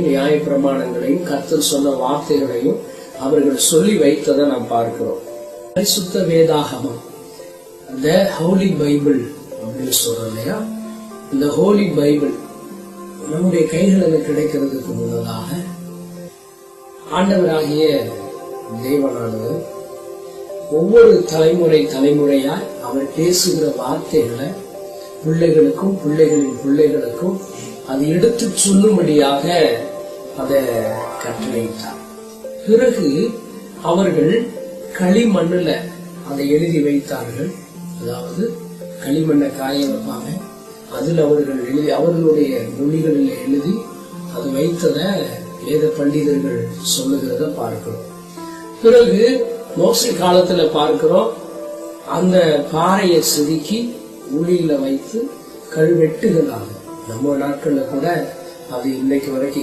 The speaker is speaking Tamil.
நியாய பிரமாணங்களையும் கர்த்தர் சொன்ன வார்த்தைகளையும் அவர்கள் சொல்லி வைத்ததை நாம் பார்க்கிறோம். பரிசுத்த வேதாகமம், த ஹோலி பைபிள் அப்படின்னு சொல்றோம் இல்லையா? இந்த ஹோலி பைபிள் நம்முடைய கைகளில் கிடைக்கிறதுக்கு முன்னதாக ஆண்டவராகிய தேவனானவர் ஒவ்வொரு தலைமுறையாய் அவர் பேசுகிற வார்த்தைகளை பிள்ளைகளுக்கும் பிள்ளைகளின் பிள்ளைகளுக்கும் அது எடுத்து சொல்லும்படியாக அதை கட்டளையிட்டார். பிறகு அவர்கள் களிமண்ணுல அதை எழுதி வைத்தார்கள். அதாவது களிமண்ணை காய வைப்பாங்க, அதில் அவர்கள் எழுதி அவர்களுடைய மொழிகளில் எழுதி அது வைத்ததை வேத பண்டிதர்கள் சொல்லுகிறத பார்க்கிறோம். பிறகு மோசே காலத்துல பார்க்கிறோம், அந்த பாறையை செதுக்கி உளியில வைத்து கல்வெட்டுகளாக, நம்ம நாட்கள்ல கூட அது இன்னைக்கு வரைக்கும்